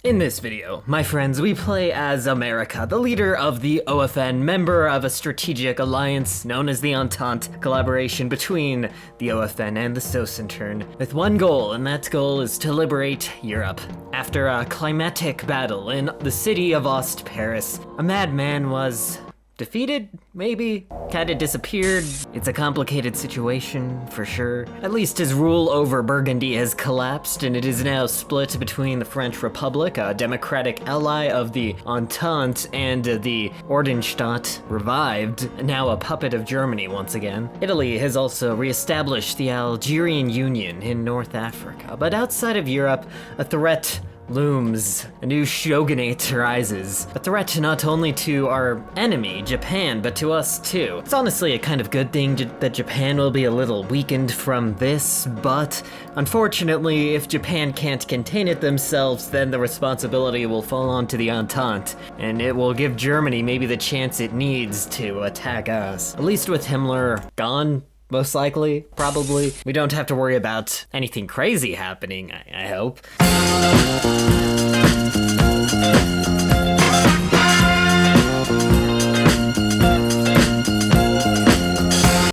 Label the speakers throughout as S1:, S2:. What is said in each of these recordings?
S1: In this video, my friends, we play as America, the leader of the OFN, member of a strategic alliance known as the Entente, collaboration between the OFN and the Sosentern, with one goal, and that goal is to liberate Europe. After a climatic battle in the city of Ost-Paris, a madman was defeated, maybe? Kinda disappeared. It's a complicated situation, for sure. At least his rule over Burgundy has collapsed, and it is now split between the French Republic, a democratic ally of the Entente, and the Ordnungsstaat, revived, now a puppet of Germany once again. Italy has also re-established the Algerian Union in North Africa, but outside of Europe, a threat looms. A new shogunate rises. A threat not only to our enemy, Japan, but to us too. It's honestly a kind of good thing that Japan will be a little weakened from this, but unfortunately, if Japan can't contain it themselves, then the responsibility will fall onto the Entente, and it will give Germany maybe the chance it needs to attack us. At least with Himmler gone, most likely, probably. We don't have to worry about anything crazy happening, I hope.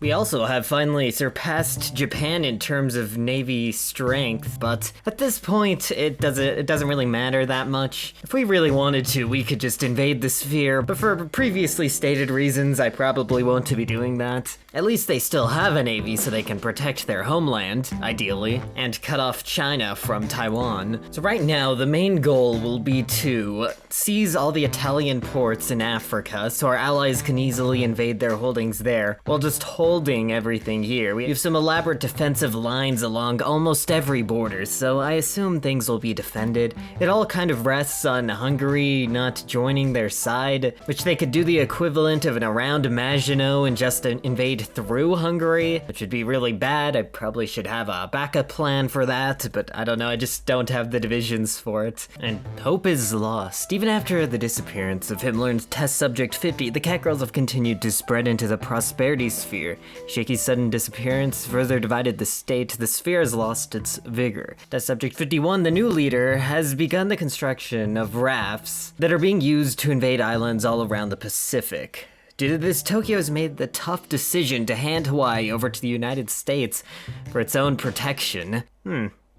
S1: We also have finally surpassed Japan in terms of navy strength, but at this point, it doesn't really matter that much. If we really wanted to, we could just invade the sphere, but for previously stated reasons, I probably won't be doing that. At least they still have a navy so they can protect their homeland, ideally, and cut off China from Taiwan. So right now, the main goal will be to seize all the Italian ports in Africa so our allies can easily invade their holdings there, while just holding everything here. We have some elaborate defensive lines along almost every border, so I assume things will be defended. It all kind of rests on Hungary not joining their side, which they could do the equivalent of an around Maginot and just invade through Hungary, which would be really bad. I probably should have a backup plan for that, but I don't know, I just don't have the divisions for it. And hope is lost. Even after the disappearance of Himmler's test subject 50, the catgirls have continued to spread into the prosperity sphere. Shaky's sudden disappearance further divided the state. The sphere has lost its vigor. Test subject 51, the new leader, has begun the construction of rafts that are being used to invade islands all around the Pacific. Due to this, Tokyo has made the tough decision to hand Hawaii over to the United States for its own protection.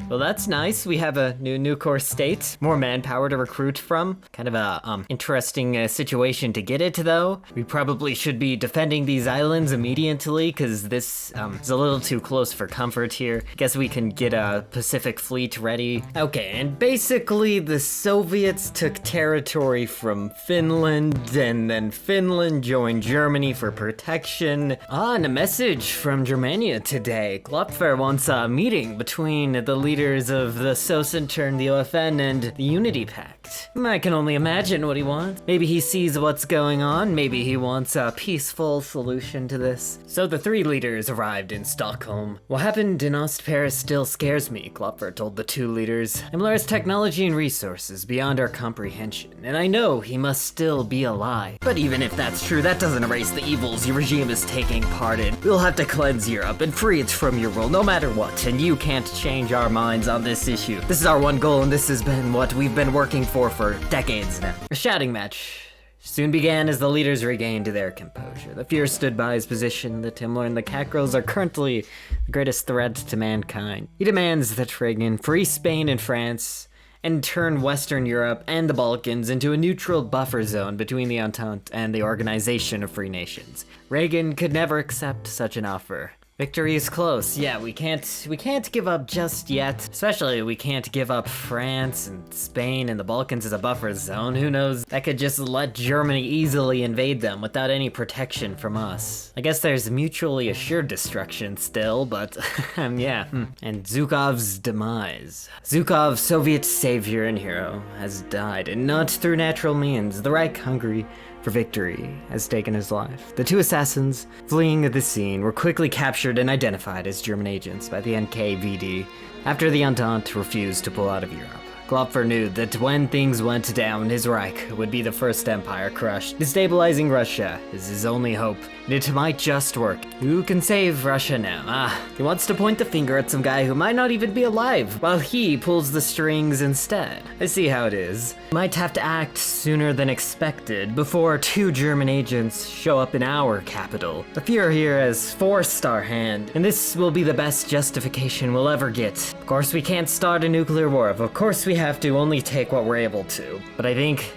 S1: Well, that's nice. We have a new core state, more manpower to recruit from. Kind of a interesting situation to get it, though. We probably should be defending these islands immediately, because this is a little too close for comfort here. Guess we can get a Pacific fleet ready. Okay, and basically the Soviets took territory from Finland, and then Finland joined Germany for protection. And a message from Germania today. Klopfer wants a meeting between the leaders of the Sosentern, the OFN, and the Unity Pact. I can only imagine what he wants. Maybe he sees what's going on, maybe he wants a peaceful solution to this. So the three leaders arrived in Stockholm. What happened in Ost-Paris still scares me, Klopfer told the two leaders. Himmler has technology and resources beyond our comprehension, and I know he must still be a lie. But even if that's true, that doesn't erase the evils your regime is taking part in. We'll have to cleanse Europe and free it from your rule, no matter what, and you can't change our minds on this issue. This is our one goal, and this has been what we've been working for decades now. A shouting match soon began as the leaders regained their composure. The Fuhrer stood by his position that Himmler and the catgirls are currently the greatest threat to mankind. He demands that Reagan free Spain and France and turn Western Europe and the Balkans into a neutral buffer zone between the Entente and the Organization of Free Nations. Reagan could never accept such an offer. Victory is close. Yeah, we can't give up just yet. Especially we can't give up France and Spain and the Balkans as a buffer zone. Who knows? That could just let Germany easily invade them without any protection from us. I guess there's mutually assured destruction still, but yeah. And Zhukov's demise. Zhukov, Soviet savior and hero, has died, and not through natural means. The Reich, hungry for victory, has taken his life. The two assassins fleeing the scene were quickly captured and identified as German agents by the NKVD after the Entente refused to pull out of Europe. Glopfer knew that when things went down, his Reich would be the first empire crushed. Destabilizing Russia is his only hope, and it might just work. Who can save Russia now? He wants to point the finger at some guy who might not even be alive, while he pulls the strings instead. I see how it is. Might have to act sooner than expected before 2 German agents show up in our capital. The Fuhrer here has forced our hand, and this will be the best justification we'll ever get. Of course we can't start a nuclear war, of course we have to only take what we're able to. But I think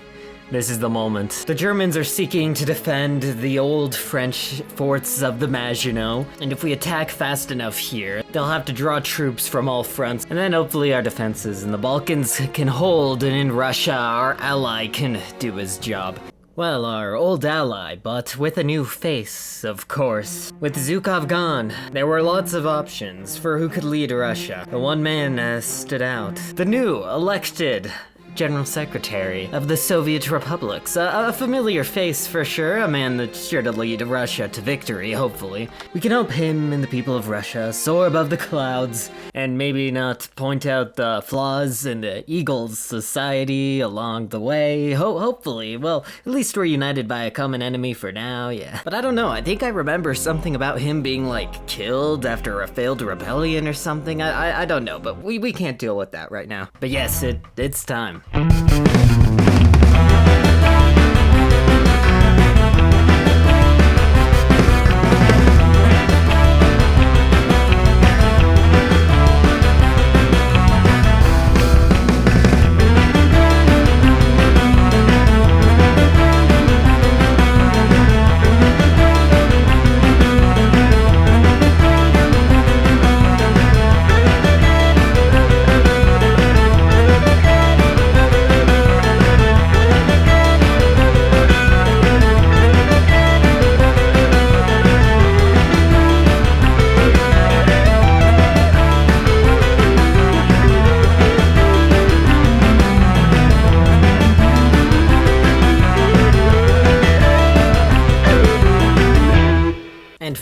S1: this is the moment. The Germans are seeking to defend the old French forts of the Maginot, and if we attack fast enough here, they'll have to draw troops from all fronts, and then hopefully our defenses in the Balkans can hold, and in Russia, our ally can do his job. Well, our old ally, but with a new face, of course. With Zhukov gone, there were lots of options for who could lead Russia. But one man stood out. The new elected General Secretary of the Soviet Republics. A familiar face for sure, a man that's sure to lead Russia to victory, hopefully. We can help him and the people of Russia soar above the clouds, and maybe not point out the flaws in the Eagles society along the way. Hopefully. Well, at least we're united by a common enemy for now, yeah. But I don't know, I think I remember something about him being, like, killed after a failed rebellion or something. I don't know, but we can't deal with that right now. But yes, it's time.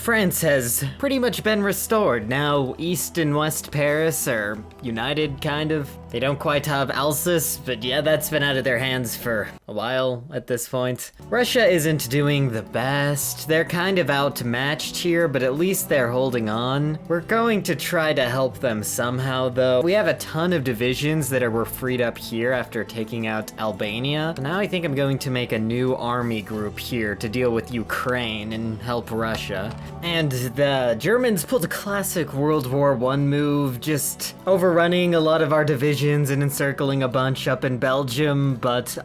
S1: France has pretty much been restored. Now East and West Paris are united, kind of. They don't quite have Alsace, but yeah, that's been out of their hands for a while at this point. Russia isn't doing the best. They're kind of outmatched here, but at least they're holding on. We're going to try to help them somehow, though. We have a ton of divisions that were freed up here after taking out Albania. Now I think I'm going to make a new army group here to deal with Ukraine and help Russia. And the Germans pulled a classic World War I move, just overrunning a lot of our divisions and encircling a bunch up in Belgium, but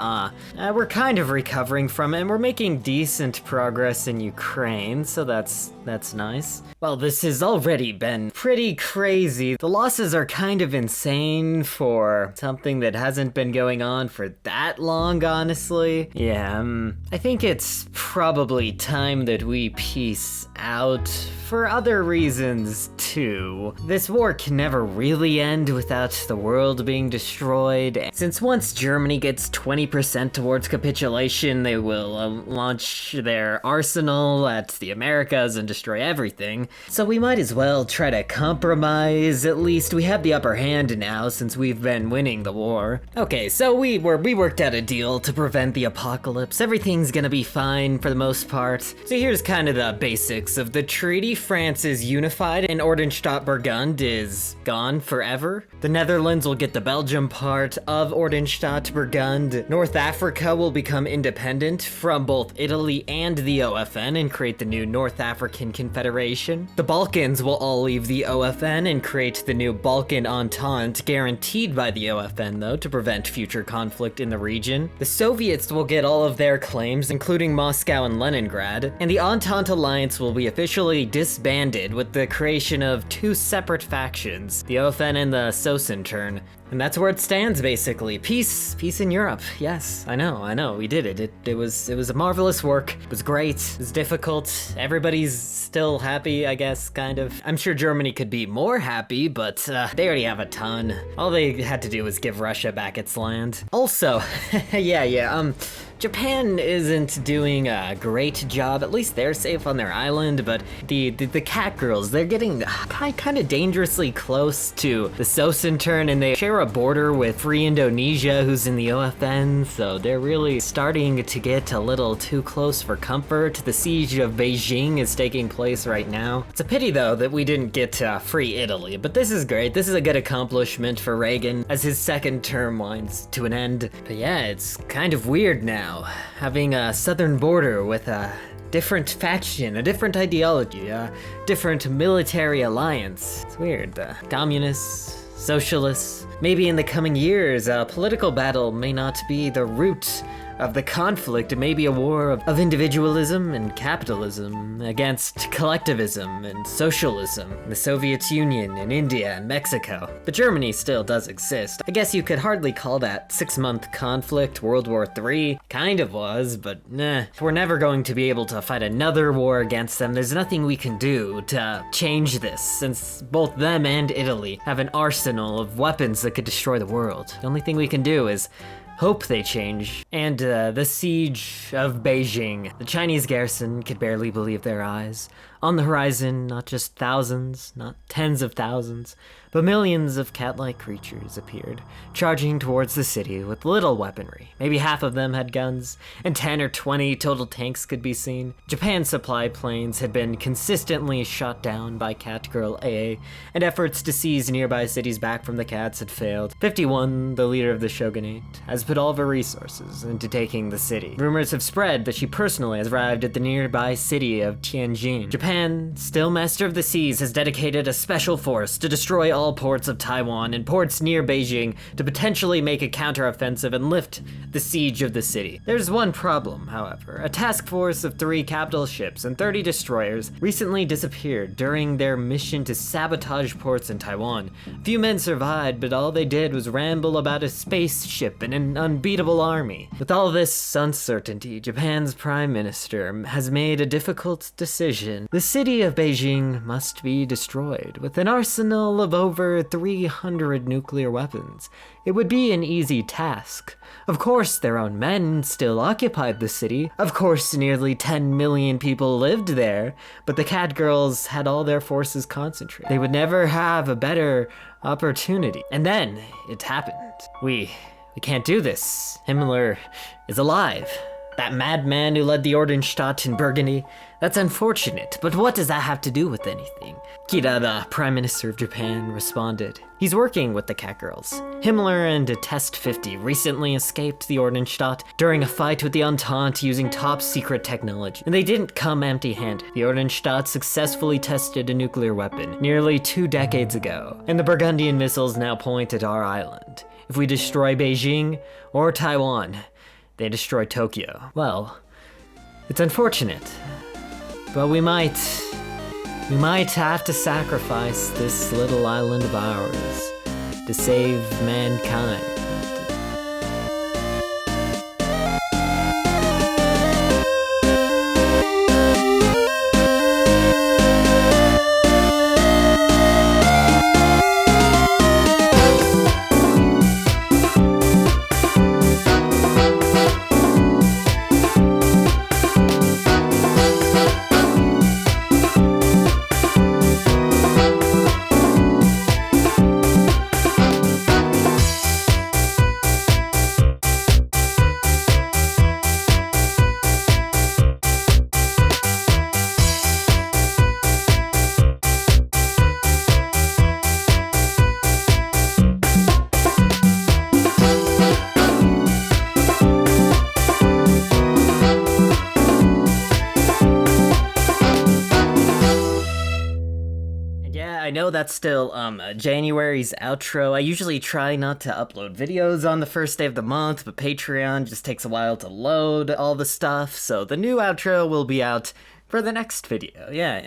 S1: we're kind of recovering from it, and we're making decent progress in Ukraine, so that's nice. Well, this has already been pretty crazy. The losses are kind of insane for something that hasn't been going on for that long, honestly. Yeah, I think it's probably time that we peace out for other reasons, too. This war can never really end without the world being destroyed. Since once Germany gets 20% towards capitulation, they will launch their arsenal at the Americas and destroy everything. So we might as well try to compromise. At least we have the upper hand now since we've been winning the war. Okay, so we worked out a deal to prevent the apocalypse. Everything's gonna be fine for the most part. So here's kind of the basics of the treaty. France is unified and Oranjestadt Burgund is gone forever. The Netherlands will get the Belgium part of Oranjestadt Burgund. North Africa will become independent from both Italy and the OFN and create the new North African Confederation. The Balkans will all leave the OFN and create the new Balkan Entente, guaranteed by the OFN though, to prevent future conflict in the region. The Soviets will get all of their claims, including Moscow and Leningrad, and the Entente Alliance will be officially disbanded with the creation of two separate factions, the OFN and the Sosintern. And that's where it stands, basically. Peace in Europe. Yes, I know, we did it. It was a marvelous work. It was great. It was difficult. Everybody's still happy, I guess, kind of. I'm sure Germany could be more happy, but they already have a ton. All they had to do was give Russia back its land. Also, Japan isn't doing a great job. At least they're safe on their island, but the cat girls, they're getting kind of dangerously close to the Sosin turn, and they share a border with Free Indonesia, who's in the OFN, so they're really starting to get a little too close for comfort. The siege of Beijing is taking place right now. It's a pity, though, that we didn't get free Italy, but this is great. This is a good accomplishment for Reagan as his second term winds to an end. But yeah, it's kind of weird now, having a southern border with a different faction, a different ideology, a different military alliance. It's weird. Communists, socialists. Maybe in the coming years, a political battle may not be the root of the conflict. It may be a war of individualism and capitalism against collectivism and socialism. The Soviet Union and India and Mexico. But Germany still does exist. I guess you could hardly call that 6-month conflict World War III. Kind of was, but nah. We're never going to be able to fight another war against them. There's nothing we can do to change this, since both them and Italy have an arsenal of weapons that could destroy the world. The only thing we can do is hope they change. And the siege of Beijing. The Chinese garrison could barely believe their eyes. On the horizon, not just thousands, not tens of thousands, but millions of cat-like creatures appeared, charging towards the city with little weaponry. Maybe half of them had guns, and 10 or 20 total tanks could be seen. Japan's supply planes had been consistently shot down by Catgirl AA, and efforts to seize nearby cities back from the cats had failed. 51, the leader of the shogunate, has put all of her resources into taking the city. Rumors have spread that she personally has arrived at the nearby city of Tianjin. Japan, still master of the seas, has dedicated a special force to destroy all ports of Taiwan and ports near Beijing to potentially make a counteroffensive and lift the siege of the city. There's one problem, however. A task force of 3 capital ships and 30 destroyers recently disappeared during their mission to sabotage ports in Taiwan. Few men survived, but all they did was ramble about a spaceship and an unbeatable army. With all this uncertainty, Japan's prime minister has made a difficult decision. The city of Beijing must be destroyed. With an arsenal of over 300 nuclear weapons, it would be an easy task. Of course, their own men still occupied the city. Of course, nearly 10 million people lived there, but the cat girls had all their forces concentrated. They would never have a better opportunity. And then it happened. We can't do this. Himmler is alive. That madman who led the Ordnungsstadt in Burgundy. That's unfortunate, but what does that have to do with anything? Kida, the Prime Minister of Japan, responded. He's working with the Catgirls. Himmler and a Test 50 recently escaped the Ordnungsstadt during a fight with the Entente using top-secret technology, and they didn't come empty-handed. The Ordnungsstadt successfully tested a nuclear weapon nearly 2 decades ago, and the Burgundian missiles now point at our island. If we destroy Beijing or Taiwan, they destroy Tokyo. Well, it's unfortunate, but we might have to sacrifice this little island of ours to save mankind. I know that's still January's outro. I usually try not to upload videos on the first day of the month, but Patreon just takes a while to load all the stuff, so the new outro will be out for the next video. Yeah,